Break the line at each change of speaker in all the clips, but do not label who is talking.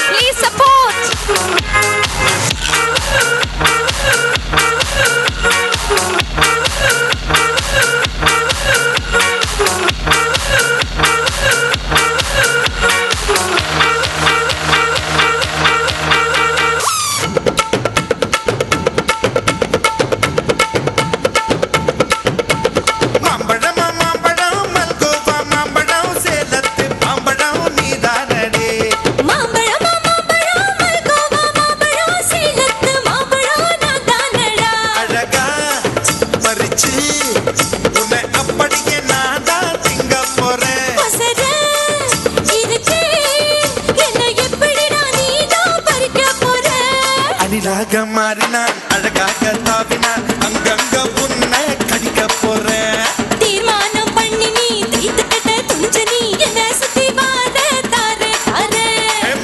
Please support.
மாறினான் அழகாக தாவினான் அங்கங்க உன்னை கடிக்க போறேன்
தீர்மானம் பண்ணி நீ தைத்துக்கிட்ட துணிஞ்ச நீ என்ன சுத்தி வார தாரே தாரே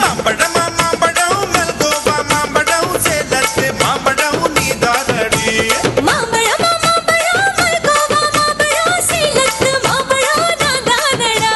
மாம்பழம் மாம்பழம் மல்கோவா மாம்பழம் சேலத்து மாம்பழம் நீ தாரடி
மாம்பழம் மாம்பழம் மல்கோவா மாம்பழம் சேலத்து மாம்பழம் நான் தானடா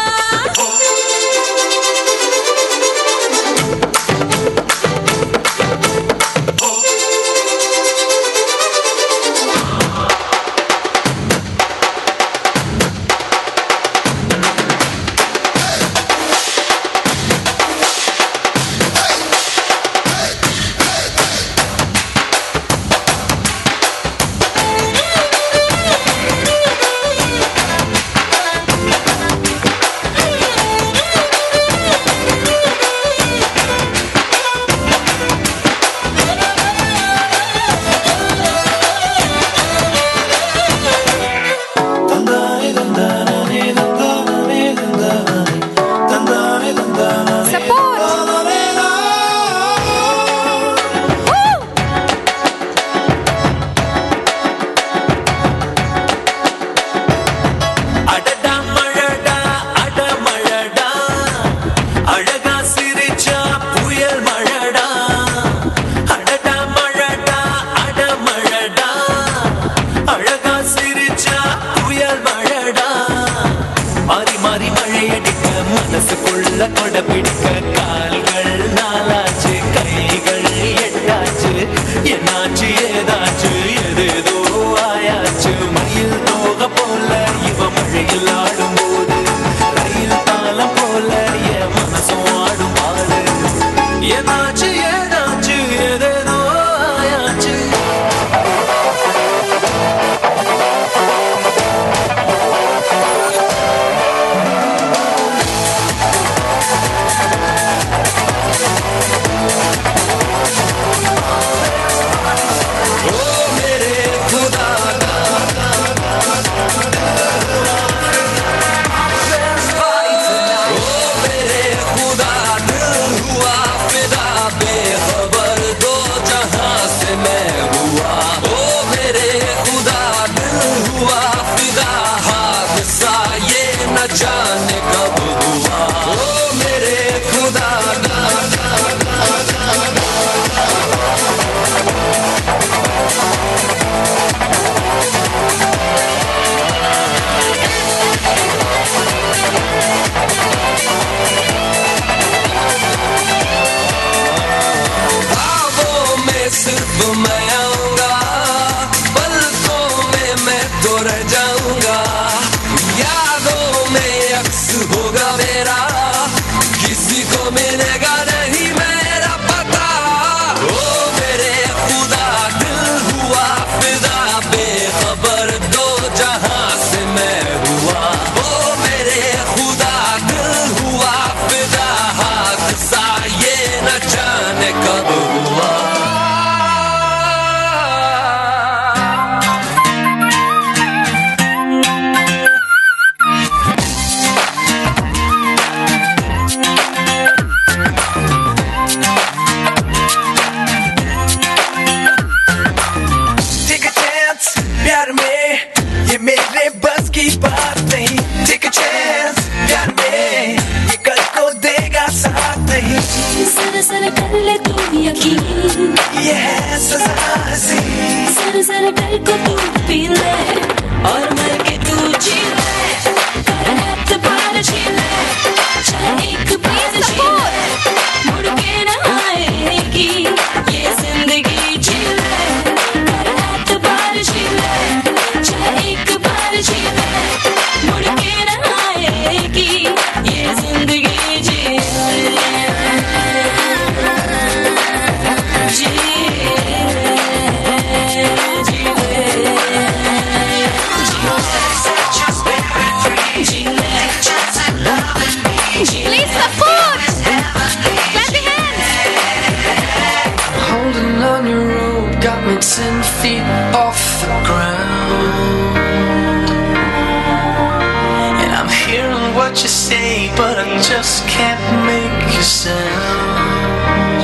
மனசுக்குள்ள கொட பிடிக்க கால்கள் நாளாச்சு கைகள் எட்டாச்சு என்னாச்சு ஏதாச்சு எதேதோ ஆயாச்சு மயில் தோக போல இவ மழையில் ஆடும் போது ரயில் பாலம் போல என் மனசும் ஆடும் பாடு என்னாச்சு ஏதாச்சு எதேதோ ஆயாச்சு जाने कब हुआ ओ मेरे खुदा ख्वाबों में सिर्फ मैं आऊंगा पलकों में मैं तो रह जाऊंगा यादों में अक्स होगा मेरा किसी को मिलेगा नहीं मेरा पता ओ मेरे खुदा दिल हुआ फिदा बेखबर दो जहां से मैं हुआ ओ मेरे खुदा दिल हुआ फिदा हादसा ये न जाने कब हुआ प्यार में ये मेरे बस की बात नहीं टेक अ चांस प्यार में ये कल को देगा साथ नहीं
जरा जरा कर ले तू यकीन
ये है सजा हसी
जरा जरा डर को तू पी ले और मर के तू जी ले I have to
10 feet off the ground. And I'm hearing what you say, but I just can't make you sound.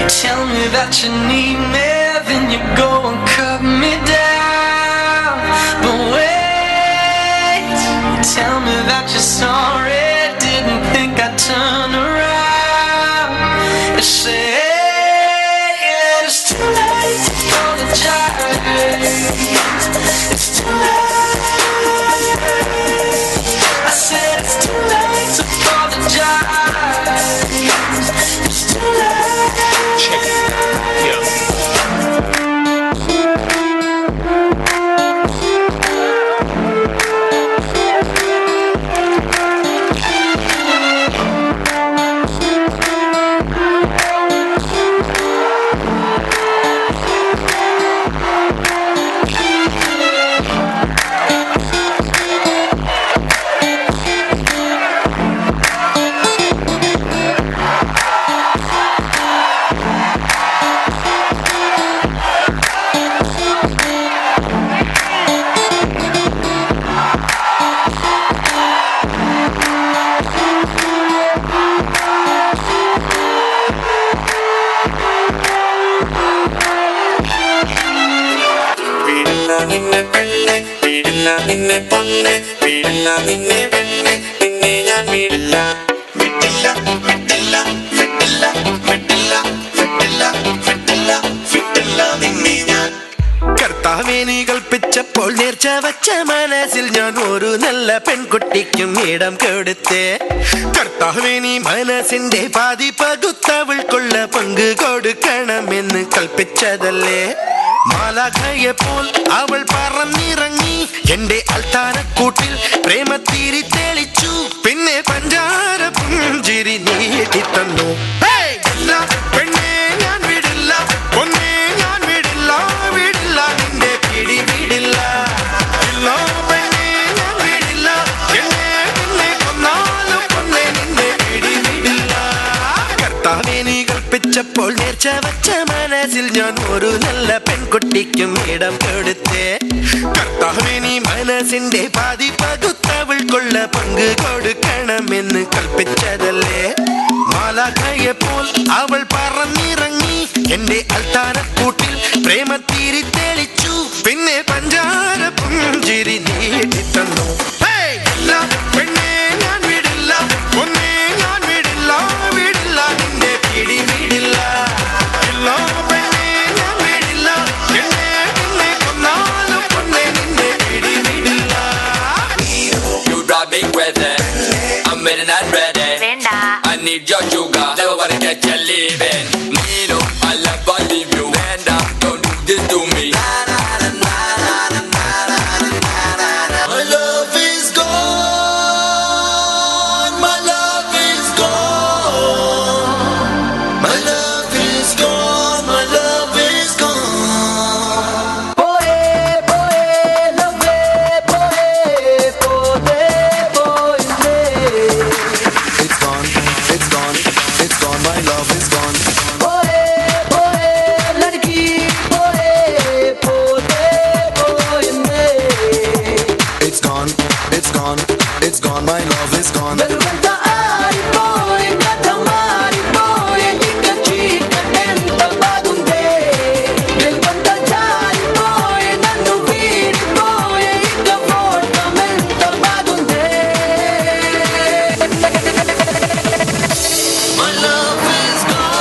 You tell me that you need me, then you go and cut me down. But wait, you tell me that you're sorry, didn't think I'd turn around. You say it's too late to apologize. It's too late. I said it's too late to apologize. It's too late.
Check it. Yeah.
നിന്നെ പൊന്നെ വീടില്ല നിന്നെ പെണ്ണെ നിന്നെ ഞാൻ വീടില്ല വിട്ടില്ല വിട്ടില്ല വിട്ടില്ല വിട്ടില്ല വിട്ടില്ല വിട്ടില്ല വിട്ടില്ല നിന്നെ ഞാൻ കർത്താവേ നീ കൽപ്പിച്ചപ്പോൾ നേർച്ച വച്ച മനസ്സിൽ ഞാൻ ഒരു നല്ല പെൺകുട്ടിക്കും ഇടം കൊടുത്തേ കർത്താവേ നീ മനസ്സിന്റെ പാതി പകുത്തവൾക്കുള്ള പങ്ക് കൊടുക്കണമെന്ന് കൽപ്പിച്ചതല്ലേ മാലാഖയെ പോൽ അവൾ പറന്നിറങ്ങി എന്റെ അൽത്താരക്കൂട്ടിൽ പ്രേമത്തിരി തെളിച്ചു പിന്നെ പഞ്ചാര പുഞ്ചിരി നീട്ടി തന്നു പെണ്ണെ ഞാൻ വിടില്ല പൊന്നെ ഞാൻ വിടില്ല വിടില്ല നിന്റെ പിടി വിടില്ല പെണ്ണെ ഞാൻ വിടില്ല എന്നെ നിന്നെ കൊന്നാലും പൊന്നെ നിന്നെ പിടി വിടില്ല കർത്താവേ നീ കൽപ്പിച്ചപ്പോൾ നേർച്ച വച്ച മനസ്സിൽ ഞാൻ ഒരു നല്ല പെൺകുട്ടിക്കും ഇടം കൊടുത്തേ കർത്താവേ നീ മനസ്സിന്റെ പാതി പകുത്തവൾക്കുള്ള പങ്ക് കൊടുക്കണമെന്ന് കൽപ്പിച്ചതല്ലേ മാലാഖയെ പോൽ അവൾ പറന്നിറങ്ങി എന്റെ അൽത്താരക്കൂട്ടിൽ പ്രേമത്തിരി തെളിച്ചു പിന്നെ പഞ്ചാര പുഞ്ചിരി നീട്ടി തന്നു പെണ്ണെ ഞാൻ വിടില്ല പൊന്നെ ഞാൻ വിടില്ല വിടില്ല നിന്റെ പിടി വിടില്ല പെണ്ണെ ഞാൻ വിടില്ല എന്നെ നിന്നെ കൊന്നാലും പൊന്നെ നിന്നെ പിടി വിടില്ല
You drive me crazy. I'm ready and ready. I need your sugar. Never wanna get you leaving. Nino, I love I leave you. Vanda, don't do this to me.
My love is gone. My love is gone. My love is gone. My love is gone.
It's gone, it's gone, it's gone. My love is gone. It's gone, it's gone, it's gone. My love is gone.
My love is gone.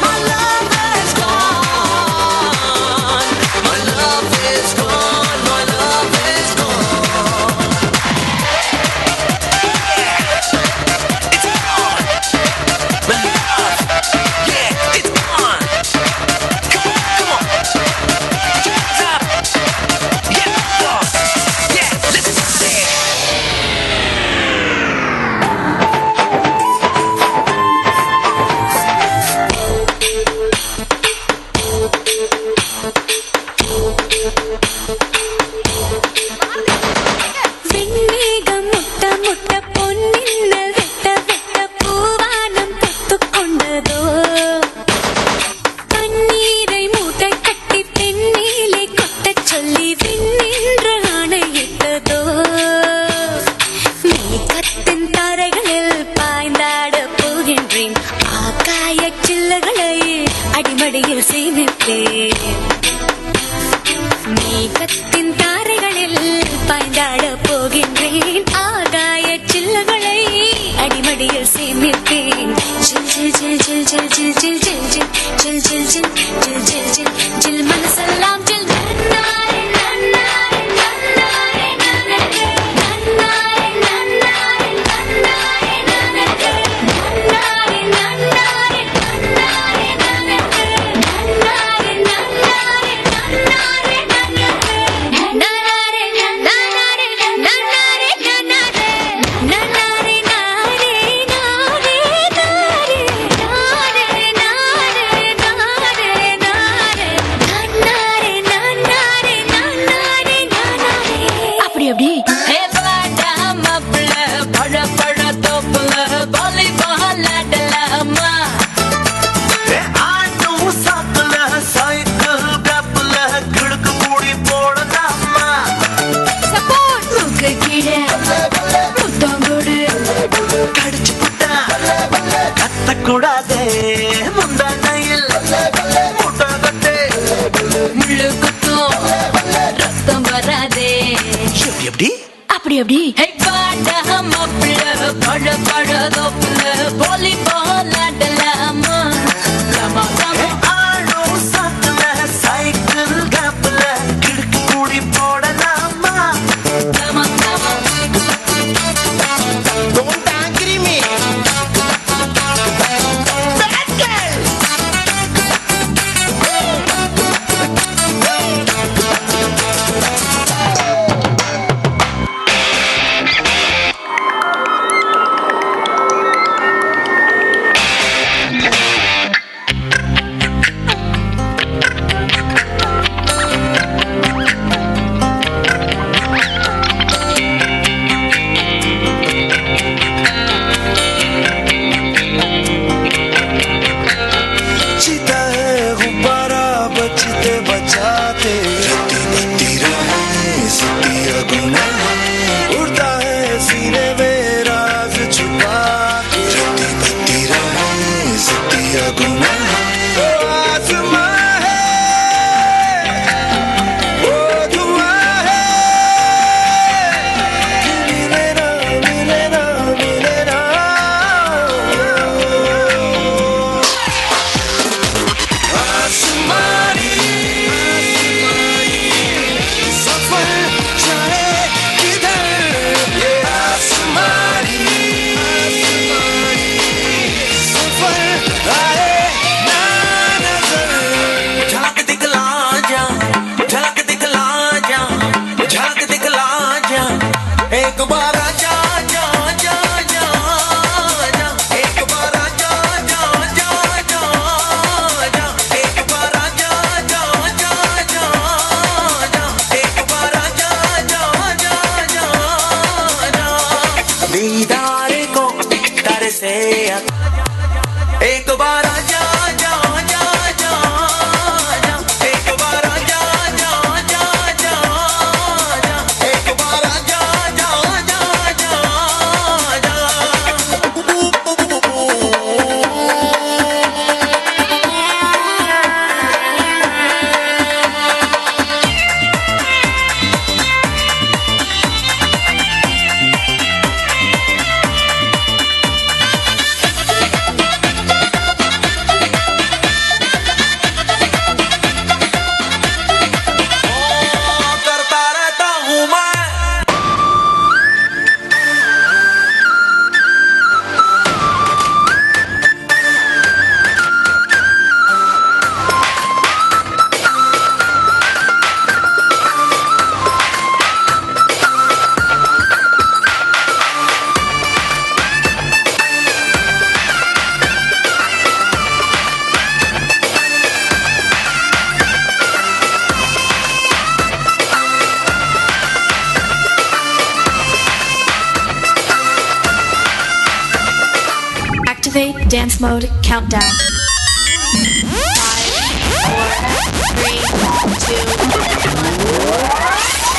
My love is gone. My love is gone. My love is gone.
எப்படி
ஹே வாடா மாப்பிள்ள பழ பழ தோப்புல volleyball ஆடலாமா
ஆட்டும் சாப்பிட cycle கப்பல கிழக்கு மூடி போடலாமா
சப்போர்ட் மூக்கு கீழே முத்தம் கொடு
கடிச்சு புட்டா கத்தக்கூடாதே முந்தானையில் முட்டை கட்டே
முள்ளு குத்தும் ரத்தம் வராதே
எப்படி
அப்படி எப்படி
ஹே வாடா மாப்பிள்ள பழ பழ தோப்புல வாலிபால் ஆடலாமா லமா லமா
ஆடும் சாப்பிட சைக்கிள் கப்பல கிழக்கு மூடி போடலாமா
லமா லமா
Don't angry me. Bad girl.
जीता है गुब्बारा बचते बचाते गुना उड़ता है सीने में राज छुपा गुना आसमां है वो धुआं है मिले ना मिले ना मिले ना आसमानी सफर जाए किधर ये आसमानी सफर आए ना नजर
झलक दिखला जा झलक दिखला जा झलक दिखला जा एक बार आजा जा जा जा जा एक बार आजा जा जा जा जा एक बार आजा जा जा जा जा एक बार आजा जा जा जा जा दीदार को तरसे एक बार आजा जा जा जा जा एक बार आजा जा जा जा जा एक बार आजा जा जा जा जा करता रहता हूँ मैं
activate dance mode countdown 5 4 3 2 1